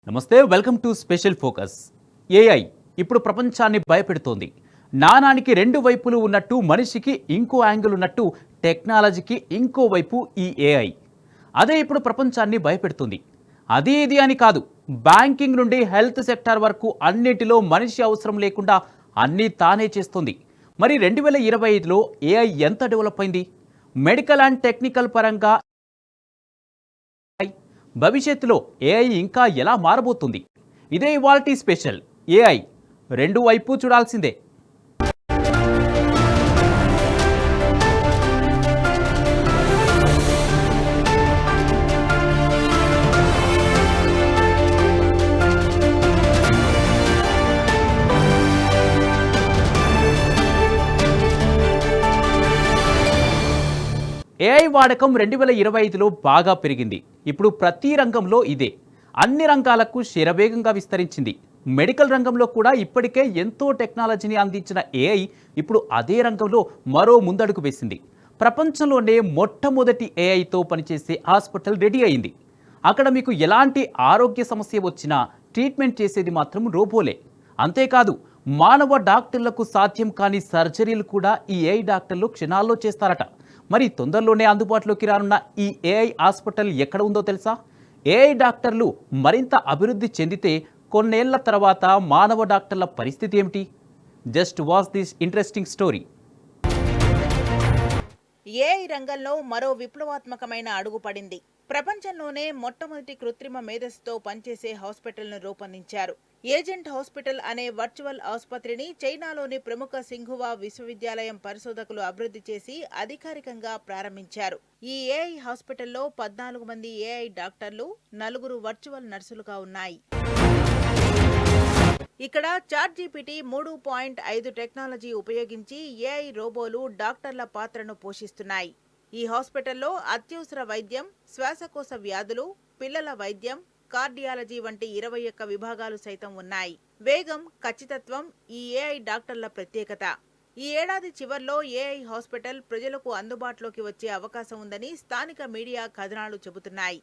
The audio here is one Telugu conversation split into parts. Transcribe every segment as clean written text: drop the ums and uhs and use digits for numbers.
నమస్తే, welcome to special focus. AI ఇప్పుడు ప్రపంచాన్ని భయపెడుతోంది. నాణానికి రెండు వైపులు ఉన్నట్టు మనిషికి ఇంకో యాంగిల్ ఉన్నట్టు టెక్నాలజీకి ఇంకో వైపు ఈ ఏఐ. అదే ఇప్పుడు ప్రపంచాన్ని భయపెడుతుంది. అది ఇది అని కాదు, బ్యాంకింగ్ నుండి హెల్త్ సెక్టార్ వరకు అన్నిటిలో మనిషి అవసరం లేకుండా అన్నీ తానే చేస్తుంది. మరి 2025లో ఏఐ ఎంత డెవలప్ అయింది? మెడికల్ అండ్ టెక్నికల్ పరంగా భవిష్యత్తులో ఏఐ ఇంకా ఎలా మారబోతుంది? ఇదే ఇవాల్టి స్పెషల్. ఏఐ రెండు వైపు చూడాల్సిందే. ఏఐ వాడకం 2025లో బాగా పెరిగింది. ఇప్పుడు ప్రతి రంగంలో ఇదే. అన్ని రంగాలకు శరవేగంగా విస్తరించింది. మెడికల్ రంగంలో కూడా ఇప్పటికే ఎంతో టెక్నాలజీని అందించిన ఏఐ ఇప్పుడు అదే రంగంలో మరో ముందడుగు వేసింది. ప్రపంచంలోనే మొట్టమొదటి ఏఐతో పనిచేసే హాస్పిటల్ రెడీ అయింది. అక్కడ మీకు ఎలాంటి ఆరోగ్య సమస్య వచ్చినా ట్రీట్మెంట్ చేసేది మాత్రం రోబోలే. అంతేకాదు, మానవ డాక్టర్లకు సాధ్యం కాని సర్జరీలు కూడా ఈ ఏఐ డాక్టర్లు క్షణాల్లో చేస్తారట. మరి తొందరలోనే అందుబాటులోకి రానున్న ఈ ఏఐ హాస్పిటల్ ఎక్కడ ఉందో తెలుసా? ఏఐ డాక్టర్లు మరింత అభివృద్ధి చెందితే కొన్నేళ్ల తర్వాత మానవ డాక్టర్ల పరిస్థితి ఏమిటి? Just watch this interesting story. AI రంగంలో మరో విప్లవాత్మకమైన అడుగు పడింది. ప్రపంచంలోనే మొట్టమొదటి కృత్రిమ మేధస్సుతో పనిచేసే హాస్పిటల్ను రూపొందించారు. ఏజెంట్ హాస్పిటల్ అనే వర్చువల్ ఆసుపత్రిని చైనాలోని ప్రముఖ సింఘువా విశ్వవిద్యాలయం పరిశోధకులు అభివృద్ధి చేసి అధికారికంగా ప్రారంభించారు. ఈ ఏఐ హాస్పిటల్లో 14 మంది ఏఐ డాక్టర్లు, 4 వర్చువల్ నర్సులుగా ఉన్నాయి. ఇక్కడ చాట్‌జీపీటీ 3.5 టెక్నాలజీ ఉపయోగించి ఏఐ రోబోలు డాక్టర్ల పాత్రను పోషిస్తున్నాయి. ఈ హాస్పిటల్లో అత్యవసర వైద్యం, శ్వాసకోశ వ్యాధులు, పిల్లల వైద్యం, కార్డియాలజీ వంటి 21 విభాగాలు సైతం ఉన్నాయి. వేగం, ఖచ్చితత్వం ఈ ఏఐ డాక్టర్ల ప్రత్యేకత. ఈ ఏడాది చివర్లో ఏఐ హాస్పిటల్ ప్రజలకు అందుబాటులోకి వచ్చే అవకాశం ఉందని స్థానిక మీడియా కథనాలు చెబుతున్నాయి.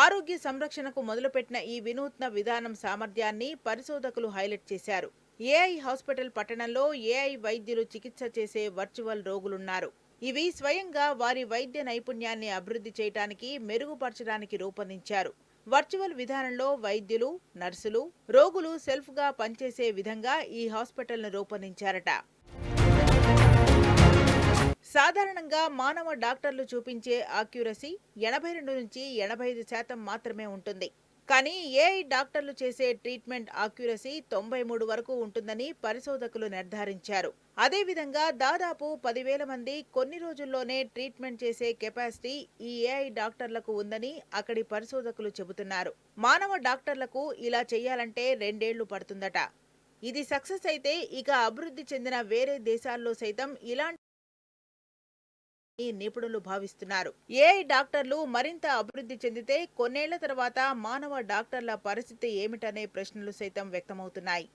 ఆరోగ్య సంరక్షణకు మొదలుపెట్టిన ఈ వినూత్న విధానం సామర్థ్యాన్ని పరిశోధకులు హైలైట్ చేశారు. ఏఐ హాస్పిటల్ పట్టణంలో ఏఐ వైద్యులు చికిత్స చేసే వర్చువల్ రోగులున్నారు. ఇవి స్వయంగా వారి వైద్య నైపుణ్యాన్ని అభివృద్ధి చేయడానికి, మెరుగుపరచడానికి రూపొందించారు. వర్చువల్ విధానంలో వైద్యులు, నర్సులు, రోగులు సెల్ఫ్గా పనిచేసే విధంగా ఈ హాస్పిటల్ను రూపొందించారట. సాధారణంగా మానవ డాక్టర్లు చూపించే ఆక్యురసీ 82 నుంచి 85% మాత్రమే ఉంటుంది. కానీ ఏఐ డాక్టర్లు చేసే ట్రీట్మెంట్ ఆక్యురసీ 93 వరకు ఉంటుందని పరిశోధకులు నిర్ధారించారు. అదేవిధంగా దాదాపు 10,000 మంది కొన్ని రోజుల్లోనే ట్రీట్మెంట్ చేసే కెపాసిటీ ఈ ఏఐ డాక్టర్లకు ఉందని అక్కడి పరిశోధకులు చెబుతున్నారు. మానవ డాక్టర్లకు ఇలా చేయాలంటే 2 ఏళ్లు పడుతుందట. ఇది సక్సెస్ అయితే ఇక అభివృద్ధి చెందిన వేరే దేశాల్లో సైతం ఇలాంటి నిపుణులు భావిస్తున్నారు. ఏఐ డాక్టర్లు మరింత అభివృద్ధి చెందితే కొన్నేళ్ల తర్వాత మానవ డాక్టర్ల పరిస్థితి ఏమిటనే ప్రశ్నలు సైతం వ్యక్తమవుతున్నాయి.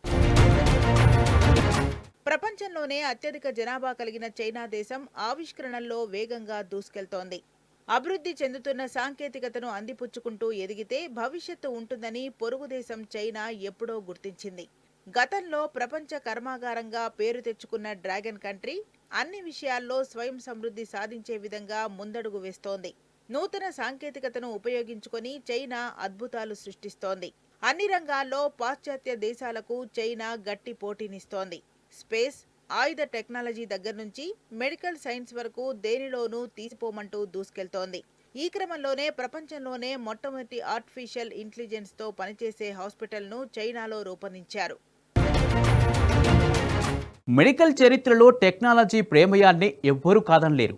ప్రపంచంలోనే అత్యధిక జనాభా కలిగిన చైనా దేశం ఆవిష్కరణల్లో వేగంగా దూసుకెళ్తోంది. అభివృద్ధి చెందుతున్న సాంకేతికతను అందిపుచ్చుకుంటూ ఎదిగితే భవిష్యత్తు ఉంటుందని పొరుగు దేశం చైనా ఎప్పుడో గుర్తించింది. గతంలో ప్రపంచ కర్మాగారంగా పేరు తెచ్చుకున్న డ్రాగన్ కంట్రీ అన్ని విషయాల్లో స్వయం సమృద్ధి సాధించే విధంగా ముందడుగు వేస్తోంది. నూతన సాంకేతికతను ఉపయోగించుకొని చైనా అద్భుతాలు సృష్టిస్తోంది. అన్ని రంగాల్లో పాశ్చాత్య దేశాలకు చైనా గట్టి పోటీనిస్తోంది. స్పేస్, ఆయుధ టెక్నాలజీ దగ్గర నుంచి మెడికల్ సైన్స్ వరకు దేనిలోనూ తీసిపోమంటూ దూసుకెళ్తోంది. ఈ క్రమంలోనే ప్రపంచంలోనే మొట్టమొదటి ఆర్టిఫిషియల్ ఇంటెలిజెన్స్తో పనిచేసే హాస్పిటల్ను చైనాలో రూపొందించారు. మెడికల్ చరిత్రలో టెక్నాలజీ ప్రేమయాన్ని ఎవ్వరూ కాదనలేరు.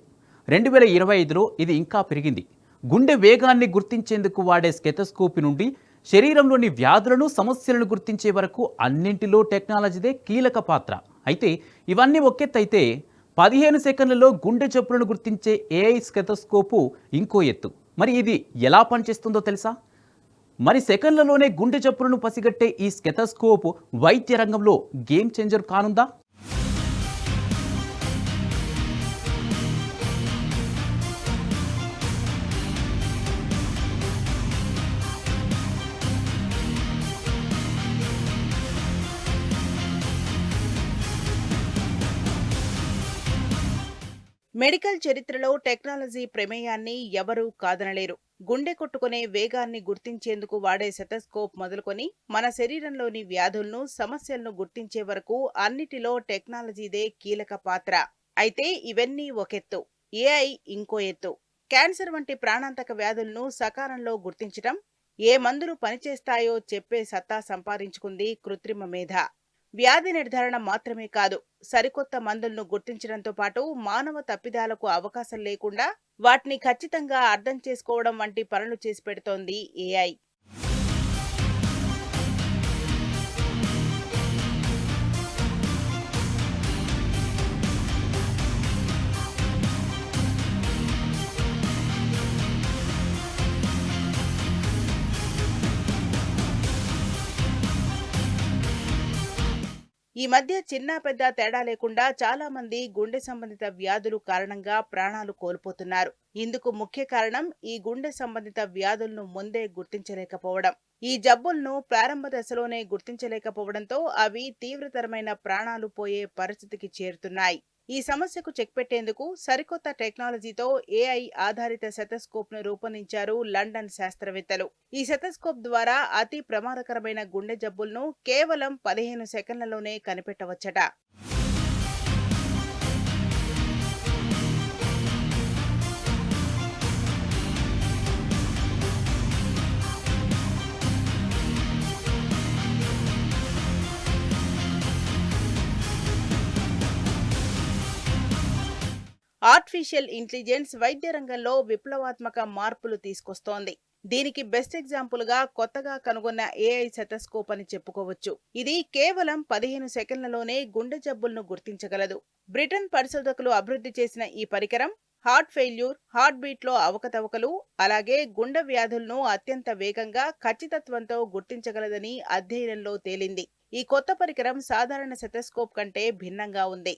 2025లో ఇది ఇంకా పెరిగింది. గుండె వేగాన్ని గుర్తించేందుకు వాడే స్టెథోస్కోప్ నుండి శరీరంలోని వ్యాధులను, సమస్యలను గుర్తించే వరకు అన్నింటిలో టెక్నాలజీదే కీలక పాత్ర. అయితే ఇవన్నీ ఒకెత్తైతే 15 సెకండ్లలో గుండె జబ్బులను గుర్తించే ఏఐ స్టెథోస్కోపు ఇంకో ఎత్తు. మరి ఇది ఎలా పనిచేస్తుందో తెలుసా? మరి సెకండ్లలోనే గుండె జబ్బులను పసిగట్టే ఈ స్టెథోస్కోప్ వైద్య రంగంలో గేమ్ చేంజర్ కానుందా? మెడికల్ చరిత్రలో టెక్నాలజీ ప్రమేయాన్ని ఎవరూ కాదనలేరు. గుండె కొట్టుకునే వేగాన్ని గుర్తించేందుకు వాడే సెటస్కోప్ మొదలుకొని మన శరీరంలోని వ్యాధులను, సమస్యలను గుర్తించే వరకు అన్నిటిలో టెక్నాలజీదే కీలక పాత్ర. అయితే ఇవన్నీ ఒకెత్తు, ఏఐ ఇంకో ఎత్తు. క్యాన్సర్ వంటి ప్రాణాంతక వ్యాధులను సకాలంలో గుర్తించటం, ఏ మందులు పనిచేస్తాయో చెప్పే సత్తా సంపాదించుకుంది కృత్రిమ మేధ. వ్యాధి నిర్ధారణ మాత్రమే కాదు, సరికొత్త మందులను గుర్తించడంతో పాటు మానవ తప్పిదాలకు అవకాశం లేకుండా వాటిని ఖచ్చితంగా అర్థం చేసుకోవడం వంటి పనులు చేసి పెడుతోంది ఏఐ. ఈ మధ్య చిన్న పెద్ద తేడా లేకుండా చాలా మంది గుండె సంబంధిత వ్యాధులు కారణంగా ప్రాణాలు కోల్పోతున్నారు. ఇందుకు ముఖ్య కారణం ఈ గుండె సంబంధిత వ్యాధులను ముందే గుర్తించలేకపోవడం. ఈ జబ్బులను ప్రారంభ దశలోనే గుర్తించలేకపోవడంతో అవి తీవ్రతరమైన ప్రాణాలు పోయే పరిస్థితికి చేరుతున్నాయి. ఈ సమస్యకు చెక్ పెట్టేందుకు సరికొత్త టెక్నాలజీతో ఏఐ ఆధారిత సెటస్కోప్ ను రూపొందించారు లండన్ శాస్త్రవేత్తలు. ఈ సెటస్కోప్ ద్వారా అతి ప్రమాదకరమైన గుండె జబ్బులను కేవలం 15 సెకన్లలోనే కనిపెట్టవచ్చట. ఆర్టిఫిషియల్ ఇంటెలిజెన్స్ వైద్య రంగంలో విప్లవాత్మక మార్పులు తీసుకొస్తోంది. దీనికి బెస్ట్ ఎగ్జాంపుల్ గా కొత్తగా కనుగొన్న ఏఐ సెటస్కోప్ అని చెప్పుకోవచ్చు. ఇది కేవలం 15 సెకన్లలోనే గుండె జబ్బులను గుర్తించగలదు. బ్రిటన్ పరిశోధకులు అభివృద్ధి చేసిన ఈ పరికరం హార్ట్ ఫెయిల్యూర్, హార్ట్ బీట్ లో అవకతవకలు, అలాగే గుండె వ్యాధులను అత్యంత వేగంగా, ఖచ్చితత్వంతో గుర్తించగలదని అధ్యయనంలో తేలింది. ఈ కొత్త పరికరం సాధారణ సెటస్కోప్ కంటే భిన్నంగా ఉంది.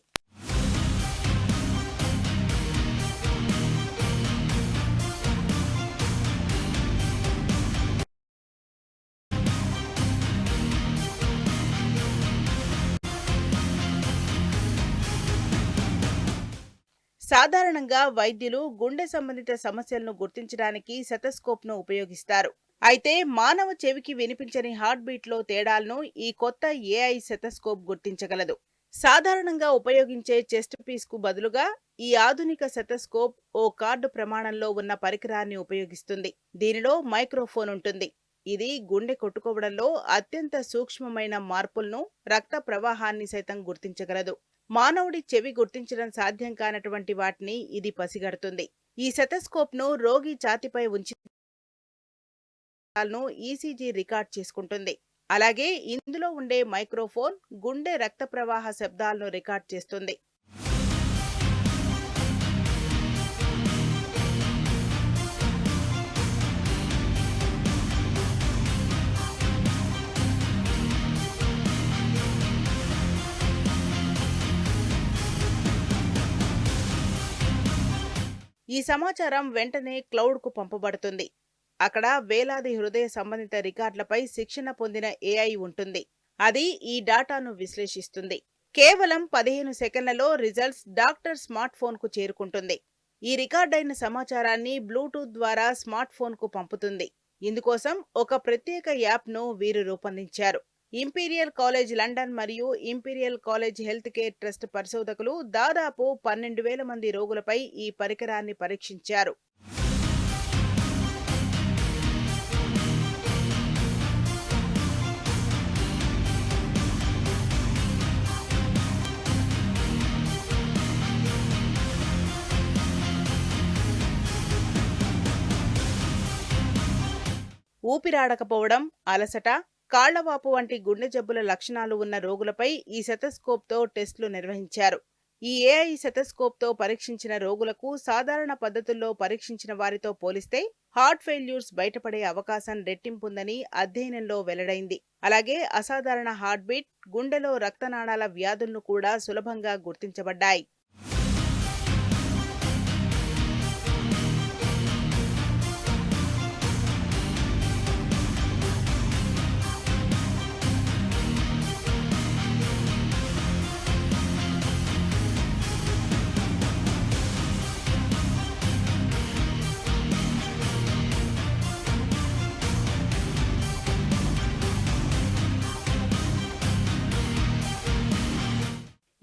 సాధారణంగా వైద్యులు గుండె సంబంధిత సమస్యలను గుర్తించడానికి సెటస్కోప్ ను ఉపయోగిస్తారు. అయితే మానవ చెవికి వినిపించని హార్ట్ బీట్ లో తేడాలను ఈ కొత్త ఏఐ సెటస్కోప్ గుర్తించగలదు. సాధారణంగా ఉపయోగించే చెస్ట్ పీస్ కు బదులుగా ఈ ఆధునిక సెటస్కోప్ ఓ కార్డు ప్రమాణంలో ఉన్న పరికరాన్ని ఉపయోగిస్తుంది. దీనిలో మైక్రోఫోన్ ఉంటుంది. ఇది గుండె కొట్టుకోవడంలో అత్యంత సూక్ష్మమైన మార్పులను, రక్త ప్రవాహాన్ని సైతం గుర్తించగలదు. మానవుడి చెవి గుర్తించడం సాధ్యం కానటువంటి వాటిని ఇది పసిగడుతుంది. ఈ సెటస్కోప్ ను రోగి ఛాతీపై ఉంచి ఈసీజీ రికార్డ్ చేసుకుంటుంది. అలాగే ఇందులో ఉండే మైక్రోఫోన్ గుండె రక్త ప్రవాహ శబ్దాలను రికార్డ్ చేస్తుంది. ఈ సమాచారం వెంటనే క్లౌడ్ కు పంపబడుతుంది. అక్కడ వేలాది హృదయ సంబంధిత రికార్డులపై శిక్షణ పొందిన ఏఐ ఉంటుంది. అది ఈ డాటాను విశ్లేషిస్తుంది. కేవలం 15 సెకన్లలో రిజల్ట్స్ డాక్టర్ స్మార్ట్ ఫోన్ కు చేరుకుంటుంది. ఈ రికార్డైన సమాచారాన్ని బ్లూటూత్ ద్వారా స్మార్ట్ ఫోన్ కు పంపుతుంది. ఇందుకోసం ఒక ప్రత్యేక యాప్ ను వీరు రూపొందించారు. ఇంపీరియల్ కాలేజ్ లండన్ మరియు imperial college health care trust పరిశోధకులు దాదాపు 12,000 మంది రోగులపై ఈ పరికరాన్ని పరీక్షించారు. ఊపిరాడకపోవడం, అలసట, కాళ్లవాపు వంటి గుండె జబ్బుల లక్షణాలు ఉన్న రోగులపై ఈ సెటస్కోప్తో టెస్టులు నిర్వహించారు. ఈ ఏఐ సెటస్కోప్తో పరీక్షించిన రోగులకు సాధారణ పద్ధతుల్లో పరీక్షించిన వారితో పోలిస్తే హార్ట్ ఫెయిల్యూర్స్ బయటపడే అవకాశం రెట్టింపుందని అధ్యయనంలో వెల్లడైంది. అలాగే అసాధారణ హార్ట్ బీట్, గుండెలో రక్తనాళాల వ్యాధులను కూడా సులభంగా గుర్తించబడ్డాయి.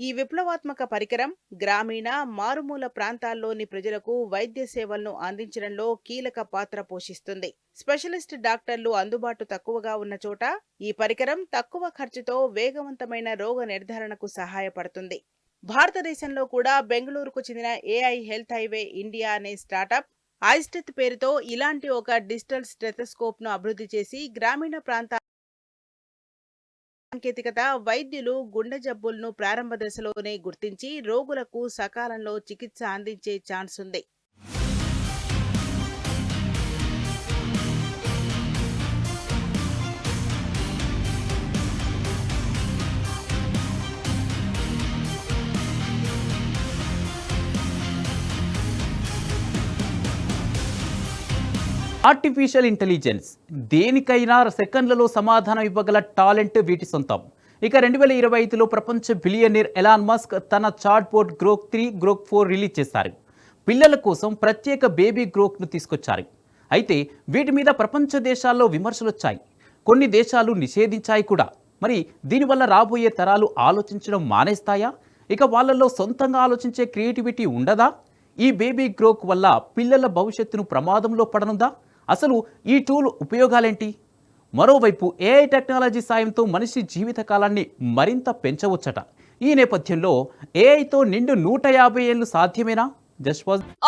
ఈ విప్లవాత్మక పరికరం గ్రామీణ, మారుమూల ప్రాంతాల్లోని ప్రజలకు వైద్య సేవలను అందించడంలో కీలక పాత్ర పోషిస్తుంది. స్పెషలిస్ట్ డాక్టర్లు అందుబాటు తక్కువగా ఉన్న చోట ఈ పరికరం తక్కువ ఖర్చుతో వేగవంతమైన రోగ నిర్ధారణకు సహాయపడుతుంది. భారతదేశంలో కూడా బెంగళూరుకు చెందిన ఏఐ హెల్త్ హైవే ఇండియా అనే స్టార్టప్ ఐస్టెత్ పేరుతో ఇలాంటి ఒక డిజిటల్ స్టెథోస్కోప్ ను అభివృద్ధి చేసి గ్రామీణ ప్రాంత సాంకేతికత వైద్యులు గుండె జబ్బులను ప్రారంభ దశలోనే గుర్తించి రోగులకు సకాలంలో చికిత్స అందించే ఛాన్స్ ఉంది. ఆర్టిఫిషియల్ ఇంటెలిజెన్స్ దేనికైనా సెకండ్లలో సమాధానం ఇవ్వగల టాలెంట్ వీటి సొంతం. ఇక 2025లో ప్రపంచ బిలియనీర్ ఎలాన్ మస్క్ తన చాట్బోట్ గ్రోక్ 3, గ్రోక్ 4 రిలీజ్ చేశారు. పిల్లల కోసం ప్రత్యేక బేబీ గ్రోక్ను తీసుకొచ్చారు. అయితే వీటి మీద ప్రపంచ దేశాల్లో విమర్శలు వచ్చాయి. కొన్ని దేశాలు నిషేధించాయి కూడా. మరి దీనివల్ల రాబోయే తరాలు ఆలోచించడం మానేస్తాయా? ఇక వాళ్ళల్లో సొంతంగా ఆలోచించే క్రియేటివిటీ ఉండదా? ఈ బేబీ గ్రోక్ వల్ల పిల్లల భవిష్యత్తును ప్రమాదంలో పడనుందా? అసలు ఈ టూల్ ఉపయోగాలేంటి? మరోవైపు ఏఐ టెక్నాలజీ సాయంతో మనిషి జీవితకాలాన్ని మరింత పెంచవచ్చట. ఈ నేపథ్యంలో ఏఐతో నిండు 150 ఏళ్లు సాధ్యమేనా?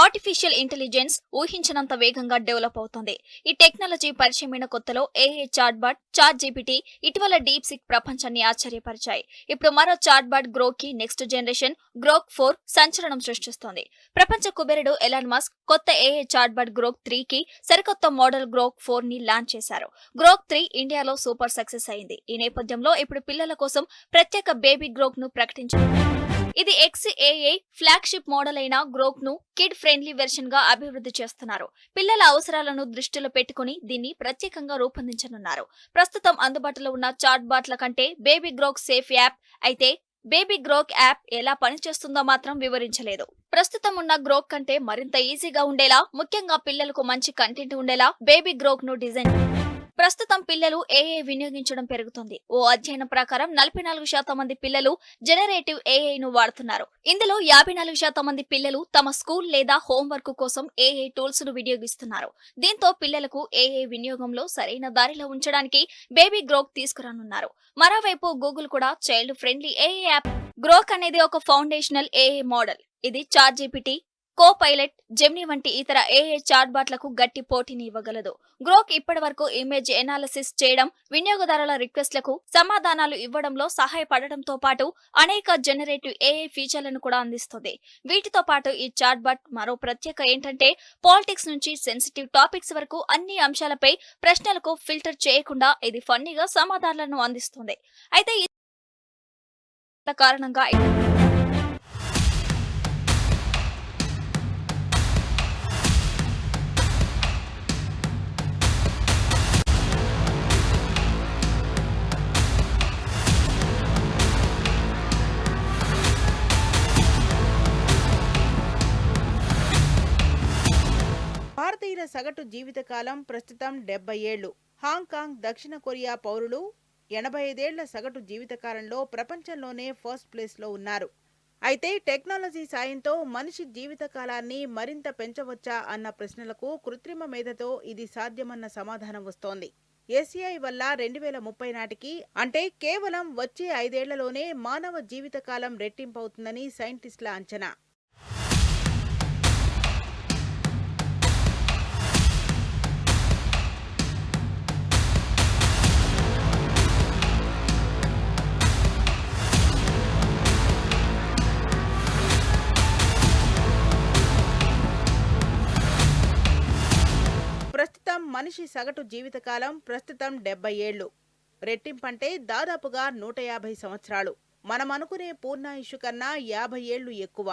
ఆర్టిఫిషియల్ ఇంటెలిజెన్స్ ఊహించినంత వేగంగా డెవలప్ అవుతుంది. ఈ టెక్నాలజీ పరిచయమైన కొత్తలో ఏఐ చాట్బాట్, చాట్ జీపీటీ ఇటీవల డీప్ సిక్ ప్రపంచాన్ని ఆశ్చర్యపరిచాయి. ఇప్పుడు మరో చాట్బాట్ గ్రోక్ కి నెక్స్ట్ జనరేషన్ గ్రోక్ 4 సంచలనం సృష్టిస్తోంది. ప్రపంచ కుబేరుడు ఎలాన్ మస్క్ కొత్త ఏఐ చాట్బాట్ గ్రోక్ 3 కి సరికొత్త మోడల్ గ్రోక్ 4 ని లాంచ్ చేశారు. గ్రోక్ 3 ఇండియాలో సూపర్ సక్సెస్ అయింది. ఈ నేపథ్యంలో ఇప్పుడు పిల్లల కోసం ప్రత్యేక బేబీ గ్రోక్ ను ప్రకటించారు. ఇది XAI ఫ్లాగ్షిప్ మోడల్ అయిన గ్రోక్ ను కిడ్ ఫ్రెండ్లీ వెర్షన్ గా అభివృద్ధి చేస్తున్నారు. పిల్లల అవసరాలను దృష్టిలో పెట్టుకుని దీన్ని ప్రత్యేకంగా రూపొందించనున్నారు. ప్రస్తుతం అందుబాటులో ఉన్న చాట్ బాట్ల కంటే బేబీ గ్రోక్ సేఫ్ యాప్ అయితే బేబీ గ్రోక్ యాప్ ఎలా పనిచేస్తుందో మాత్రం వివరించలేదు. ప్రస్తుతం ఉన్న గ్రోక్ కంటే మరింత ఈజీగా ఉండేలా, ముఖ్యంగా పిల్లలకు మంచి కంటెంట్ ఉండేలా బేబీ గ్రోక్ ను డిజైన్. ప్రస్తుతం పిల్లలు ఏఐ వినియోగించడం పెరుగుతుంది. ఓ అధ్యయనం ప్రకారం 44% మంది పిల్లలు జనరేటివ్ ఏఐ ను వాడుతున్నారు. ఇందులో 54% మంది పిల్లలు తమ స్కూల్ లేదా హోంవర్క్ కోసం ఏఐ టూల్స్ ను వినియోగిస్తున్నారు. దీంతో పిల్లలకు ఏఐ వినియోగంలో సరైన దారిలో ఉంచడానికి బేబీ గ్రోక్ తీసుకురానున్నారు. మరోవైపు గూగుల్ కూడా child friendly AI app Grok అనేది ఒక ఫౌండేషనల్ ఏఐ మోడల్. ఇది ChatGPT, Copilot, Gemini వంటి ఇతర ఏఐ చాట్బాట్లకు గట్టి పోటీని ఇవ్వగలదు. గ్రోక్ ఇప్పటి వరకు ఇమేజ్ ఎనాలిసిస్ చేయడం, వినియోగదారుల రిక్వెస్ట్లకు సమాధానాలు ఇవ్వడంలో సహాయపడటంతో పాటు అనేక జనరేటివ్ ఏఐ ఫీచర్లను కూడా అందిస్తుంది. వీటితో పాటు ఈ చాట్బాట్ మరో ప్రత్యేక ఏంటంటే పాలిటిక్స్ నుంచి సెన్సిటివ్ టాపిక్స్ వరకు అన్ని అంశాలపై ప్రశ్నలకు ఫిల్టర్ చేయకుండా ఇది ఫన్నీగా సమాధానాలను అందిస్తుంది. అయితే ఈ కారణంగా భారతీయుల సగటు జీవితకాలం ప్రస్తుతం 70 ఏళ్లు. హాంకాంగ్, దక్షిణ కొరియా పౌరులు 85 ఏళ్ల సగటు జీవితకాలంలో ప్రపంచంలోనే ఫస్ట్ ప్లేస్ లో ఉన్నారు. అయితే టెక్నాలజీ సాయంతో మనిషి జీవితకాలాన్ని మరింత పెంచవచ్చా అన్న ప్రశ్నలకు కృత్రిమ మేధతో ఇది సాధ్యమన్న సమాధానం వస్తోంది. ఎస్ఏఐ వల్ల 2030 నాటికి అంటే కేవలం వచ్చే 5 ఏళ్లలోనే మానవ జీవితకాలం రెట్టింపవుతుందని సైంటిస్టుల అంచనా. మనిషి సగటు జీవితకాలం ప్రస్తుతం 70 ఏళ్లు. రెట్టింపంటే దాదాపుగా 150 సంవత్సరాలు. మనం అనుకునే పూర్ణాయుషు కన్నా 50 ఏళ్లు ఎక్కువ.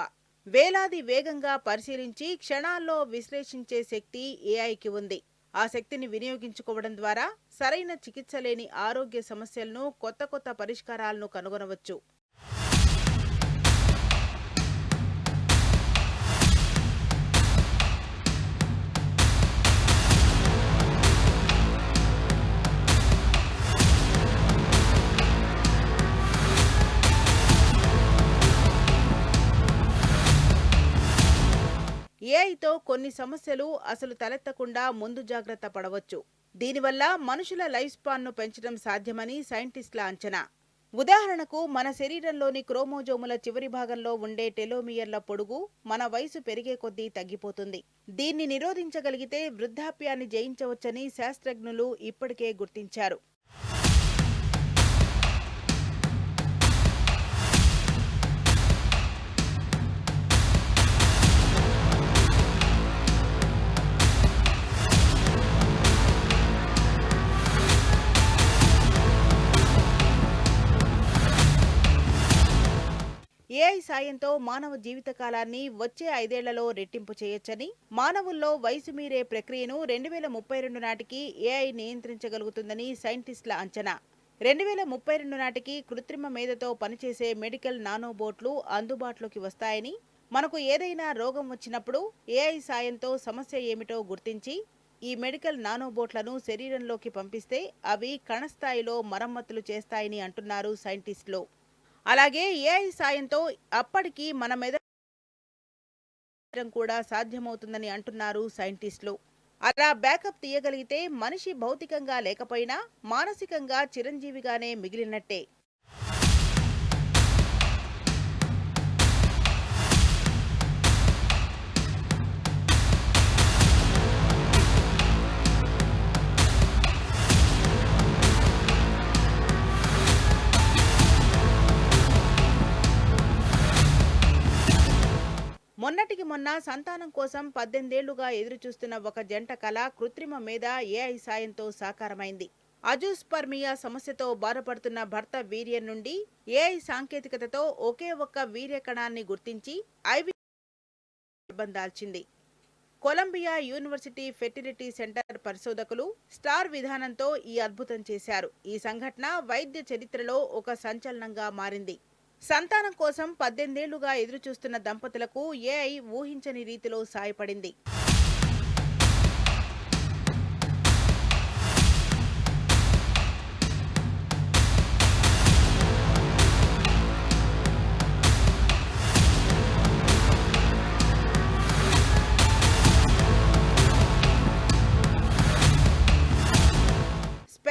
వేలాది వేగంగా పరిశీలించి క్షణాల్లో విశ్లేషించే శక్తి ఏఐకి ఉంది. ఆ శక్తిని వినియోగించుకోవడం ద్వారా సరైన చికిత్స లేని ఆరోగ్య సమస్యలను, కొత్త పరిష్కారాలను కనుగొనవచ్చు. దీనితో కొన్ని సమస్యలు అసలు తలెత్తకుండా ముందు జాగ్రత్త పడవచ్చు. దీనివల్ల మనుషుల లైఫ్ స్పాన్ను పెంచడం సాధ్యమని సైంటిస్టుల అంచనా. ఉదాహరణకు మన శరీరంలోని క్రోమోజోముల చివరి భాగంలో ఉండే టెలోమియర్ల పొడుగు మన వయసు పెరిగే కొద్దీ తగ్గిపోతుంది. దీన్ని నిరోధించగలిగితే వృద్ధాప్యాన్ని జయించవచ్చని శాస్త్రజ్ఞులు ఇప్పటికే గుర్తించారు. ఏఐ సాయంతో మానవ జీవితకాలాన్ని వచ్చే 5 ఏళ్లలో రెట్టింపు చేయొచ్చని, మానవుల్లో వయసు మీరే ప్రక్రియను 2032 నాటికి ఏఐ నియంత్రించగలుగుతుందని సైంటిస్టుల అంచనా. 2032 నాటికి కృత్రిమ మేధతో పనిచేసే మెడికల్ నానోబోట్లు అందుబాటులోకి వస్తాయని, మనకు ఏదైనా రోగం వచ్చినప్పుడు ఏఐ సాయంతో సమస్య ఏమిటో గుర్తించి ఈ మెడికల్ నానోబోట్లను శరీరంలోకి పంపిస్తే అవి కణస్థాయిలో మరమ్మతులు చేస్తాయని అంటున్నారు సైంటిస్టులు. అలాగే ఏఐ సాయంతో అప్పటికి మన మెదడు కూడా సాధ్యమవుతుందని అంటున్నారు సైంటిస్టులు. అలా బ్యాకప్ తీయగలిగితే మనిషి భౌతికంగా లేకపోయినా మానసికంగా చిరంజీవిగానే మిగిలినట్టే. మొన్నటికి మొన్న సంతానం కోసం 18 ఏళ్లుగా ఎదురుచూస్తున్న ఒక జంట కళ కృత్రిమ మేధ ఏఐ సాయంతో సాకారమైంది. అజూస్పర్మియా సమస్యతో బాధపడుతున్న భర్త వీర్యం నుండి ఏఐ సాంకేతికతతో ఒకే ఒక్క వీర్య కణాన్ని గుర్తించి గర్భం దాల్చింది. కొలంబియా యూనివర్సిటీ ఫెర్టిలిటీ సెంటర్ పరిశోధకులు స్టార్ విధానంతో ఈ అద్భుతం చేశారు. ఈ సంఘటన వైద్య చరిత్రలో ఒక సంచలనంగా మారింది. సంతానం కోసం 18 ఏళ్లుగా ఎదురుచూస్తున్న దంపతులకు ఏఐ ఊహించని రీతిలో సాయపడింది.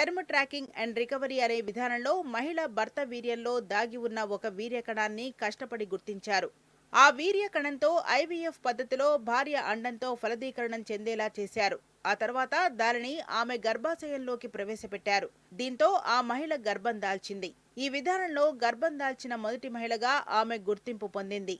స్పెర్మ్ ట్రాకింగ్ అండ్ రికవరీ అనే విధానంలో మహిళ భర్త వీర్యంలో దాగి ఉన్న ఒక వీర్యకణాన్ని కష్టపడి గుర్తించారు. ఆ వీర్యకణంతో ఐవీఎఫ్ పద్ధతిలో భార్య అండంతో ఫలదీకరణం చెందేలా చేశారు. ఆ తర్వాత దానిని ఆమె గర్భాశయంలోకి ప్రవేశపెట్టారు. దీంతో ఆ మహిళ గర్భం దాల్చింది. ఈ విధానంలో గర్భం దాల్చిన మొదటి మహిళగా ఆమె గుర్తింపు పొందింది.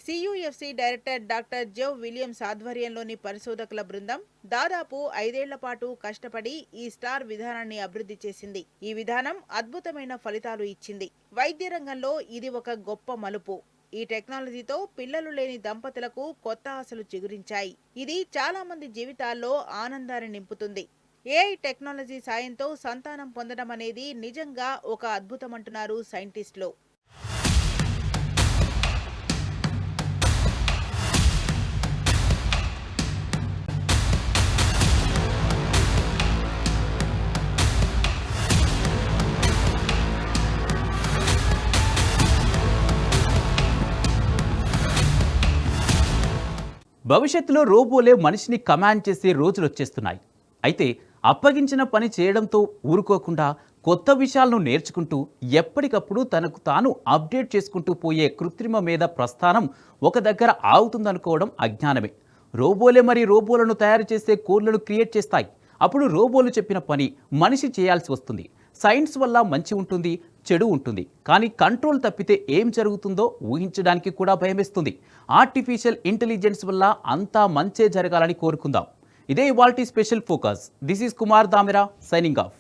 CUFC డైరెక్టర్ డాక్టర్ జో విలియమ్స్ ఆధ్వర్యంలోని పరిశోధకుల బృందం దాదాపు 5 ఏళ్ల పాటు కష్టపడి ఈ స్టార్ విధానాన్ని అభివృద్ధి చేసింది. ఈ విధానం అద్భుతమైన ఫలితాలు ఇచ్చింది. వైద్య రంగంలో ఇది ఒక గొప్ప మలుపు. ఈ టెక్నాలజీతో పిల్లలు లేని దంపతులకు కొత్త ఆశలు చిగురించాయి. ఇది చాలా మంది జీవితాల్లో ఆనందాన్ని నింపుతుంది. ఏఐ టెక్నాలజీ సాయంతో సంతానం పొందడం అనేది నిజంగా ఒక అద్భుతమంటున్నారు సైంటిస్టులు. భవిష్యత్తులో రోబోలే మనిషిని కమాండ్ చేసే రోజులు వచ్చేస్తున్నాయి. అయితే అప్పగించిన పని చేయడంతో ఊరుకోకుండా కొత్త విషయాలను నేర్చుకుంటూ ఎప్పటికప్పుడు తనకు తాను అప్డేట్ చేసుకుంటూ పోయే కృత్రిమ మేధ ప్రస్థానం ఒక దగ్గర ఆగుతుందనుకోవడం అజ్ఞానమే. రోబోలే మరి రోబోలను తయారు చేసే కోడ్లను క్రియేట్ చేస్తాయి. అప్పుడు రోబోలు చెప్పిన పని మనిషి చేయాల్సి వస్తుంది. సైన్స్ వల్ల మంచి ఉంటుంది, చెడు ఉంటుంది. కానీ కంట్రోల్ తప్పితే ఏం జరుగుతుందో ఊహించడానికి కూడా భయమేస్తుంది. ఆర్టిఫిషియల్ ఇంటెలిజెన్స్ వల్ల అంతా మంచే జరగాలని కోరుకుందాం. ఇదే ఇవాల్టి special focus. This is Kumar Damera signing off.